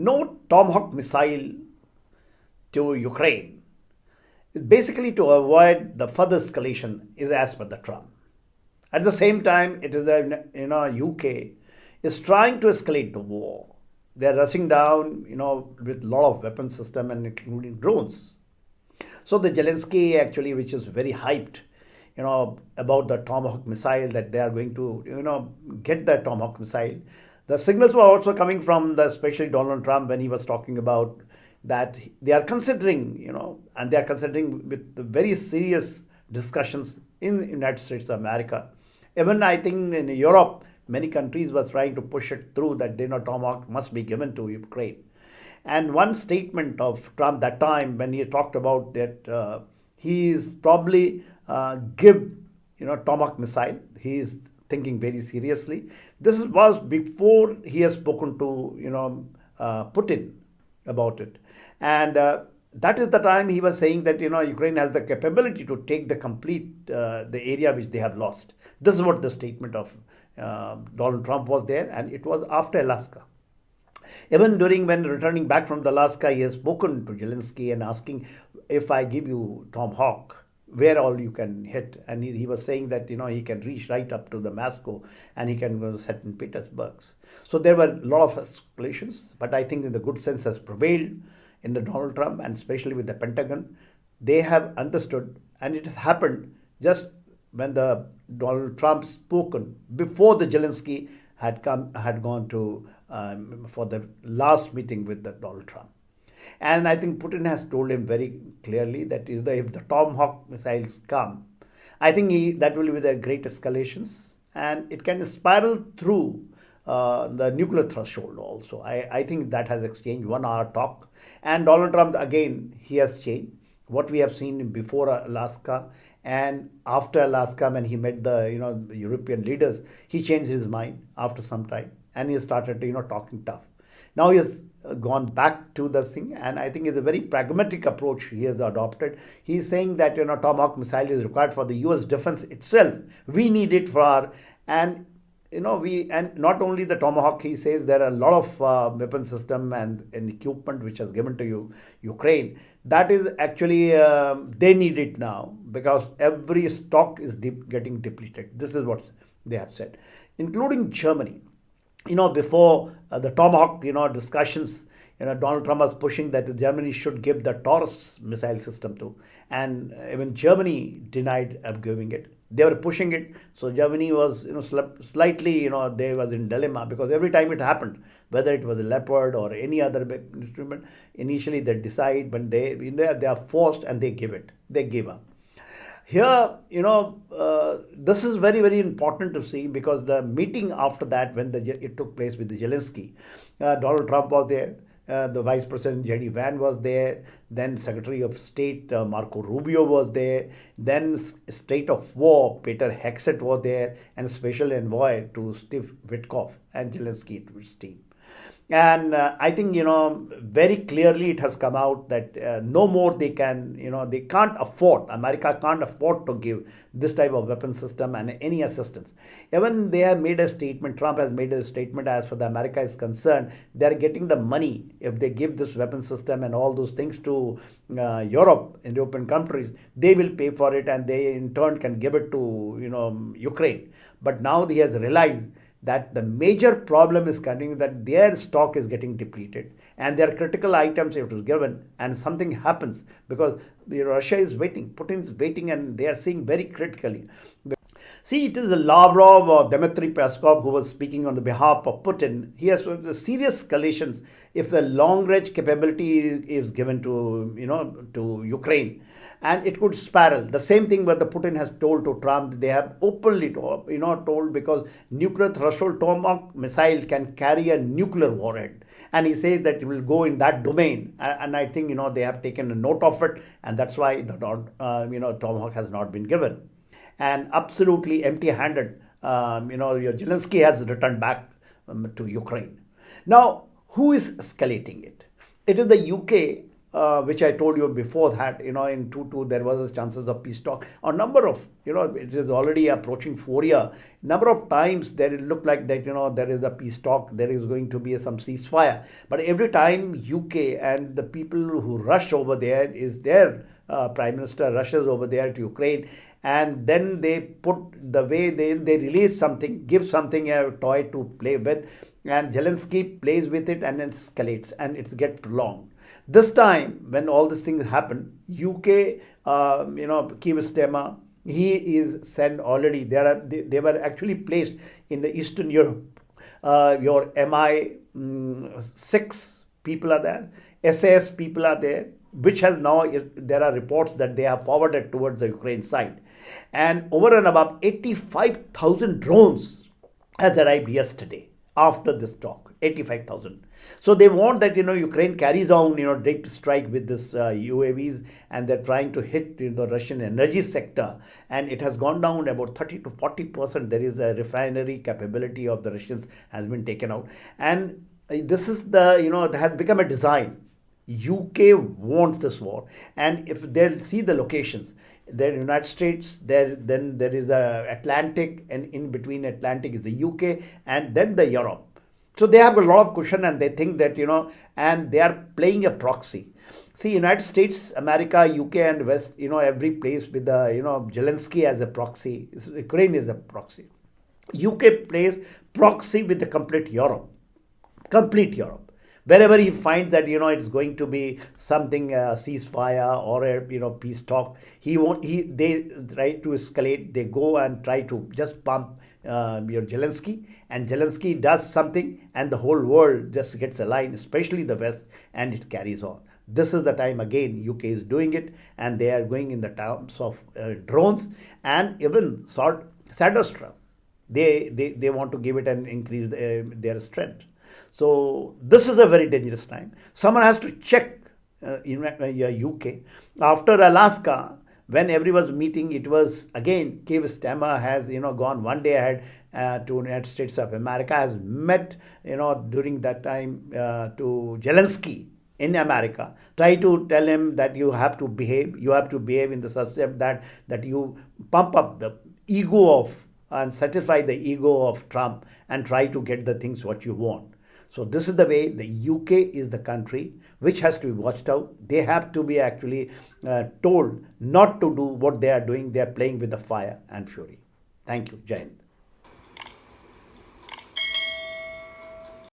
no Tomahawk missile to Ukraine, basically to avoid the further escalation, is as per the Trump. At the same time, it is the UK is trying to escalate the war. They are rushing down, with a lot of weapon system and including drones. So the Zelensky actually, which is very hyped, about the Tomahawk missile, that they are going to, get the Tomahawk missile. The signals were also coming from especially Donald Trump when he was talking about that they are considering, and they are considering with very serious discussions in the United States of America. Even I think in Europe, many countries were trying to push it through that Tomahawk must be given to Ukraine. And one statement of Trump that time when he talked about that he is probably give Tomahawk missile. He is thinking very seriously. This was before he has spoken to Putin about it, and that is the time he was saying that Ukraine has the capability to take the complete the area which they have lost. This is what the statement of Donald Trump was there, and it was after Alaska. Even when returning back from Alaska, he has spoken to Zelensky and asking, if I give you Tomahawk, where all you can hit. And he was saying that, he can reach right up to the Moscow and he can go to St. Petersburg. So there were a lot of escalations, but I think the good sense has prevailed in the Donald Trump, and especially with the Pentagon. They have understood, and it has happened just when the Donald Trump spoken before the Zelensky had gone to for the last meeting with the Donald Trump. And I think Putin has told him very clearly that if the Tomahawk missiles come, I think that will be the great escalations, and it can spiral through the nuclear threshold also. I think that has exchanged 1 hour talk. And Donald Trump, again, he has changed. What we have seen before Alaska and after Alaska, when he met the European leaders, he changed his mind after some time, and he started talking tough. Now he has gone back to the thing, and I think it's a very pragmatic approach he has adopted. He is saying that Tomahawk missile is required for the U.S. defense itself. We need it for our, and and not only the Tomahawk, he says there are a lot of weapon system and equipment which has given to Ukraine. That is actually, they need it now because every stock is getting depleted. This is what they have said, including Germany. Before the Tomahawk, discussions, Donald Trump was pushing that Germany should give the Taurus missile system to, and even Germany denied giving it. They were pushing it, so Germany was, slightly, they was in dilemma because every time it happened, whether it was a Leopard or any other instrument, initially they decide, but they are forced and they give it. They give up. Here, this is very, very important to see because the meeting after that, when it took place with the Zelensky, Donald Trump was there, the Vice President J.D. Vance was there, then Secretary of State Marco Rubio was there, then State of War Peter Hegseth was there, and Special Envoy to Steve Witkoff and Zelensky to his team. And I think, very clearly it has come out that no more they can, they can't afford, America can't afford to give this type of weapon system and any assistance. Even they have made a statement, Trump has made a statement as far as America is concerned, they are getting the money if they give this weapon system and all those things to Europe, in European countries, they will pay for it and they in turn can give it to, Ukraine. But now he has realized that the major problem is coming that their stock is getting depleted and their critical items it was given and something happens because Russia is waiting, Putin is waiting, and they are seeing very critically. See, it is the Lavrov or Dmitry Peskov who was speaking on the behalf of Putin. He has serious escalations if the long-range capability is given to, to Ukraine, and it could spiral. The same thing what the Putin has told to Trump. They have openly, told because nuclear threshold Tomahawk missile can carry a nuclear warhead, and he says that it will go in that domain. And I think they have taken a note of it, and that's why the Tomahawk has not been given. And absolutely empty-handed, your Zelensky has returned back to Ukraine. Now, who is escalating it? It is the UK which I told you before that, in 2-2 there was a chances of peace talk. A number of, it is already approaching 4 year. Number of times there it looked like that, there is a peace talk, there is going to be some ceasefire. But every time UK and the people who rush over there is their Prime Minister rushes over there to Ukraine, and then they put the way they release something, give something a toy to play with, and Zelensky plays with it and it escalates and it gets prolonged. This time, when all these things happen, UK, Keir Starmer, he is sent already. They were actually placed in the Eastern Europe. Your MI6 people are there, SAS people are there, which has now, there are reports that they have forwarded towards the Ukraine side. And over and above 85,000 drones has arrived yesterday after this talk, 85,000. So they want that, Ukraine carries on, deep strike with this UAVs, and they're trying to hit, the Russian energy sector. And it has gone down about 30 to 40%. There is a refinery capability of the Russians has been taken out. And this is it has become a design. UK wants this war, and if they'll see the locations, the United States, then there is the Atlantic, and in between Atlantic is the UK, and then the Europe. So they have a lot of cushion, and they think that, and they are playing a proxy. See, United States, America, UK and West, every place with the, Zelensky as a proxy, Ukraine is a proxy. UK plays proxy with the complete Europe. Wherever he finds that, it's going to be something, ceasefire or a, peace talk, they try to escalate. They go and try to just pump your Zelensky, and Zelensky does something, and the whole world just gets aligned, especially the West, and it carries on. This is the time again UK is doing it, and they are going in the terms of drones and even Sadostra. They want to give it and increase their strength. So this is a very dangerous time. Someone has to check UK. After Alaska, when everyone was meeting, it was again, Keir Starmer has gone one day ahead to United States of America, has met during that time to Zelensky in America, try to tell him that you have to behave in the system, that you pump up the ego of and satisfy the ego of Trump and try to get the things what you want. So this is the way the UK is the country which has to be watched out. They have to be actually told not to do what they are doing. They are playing with the fire and fury. Thank you. Jai Hind.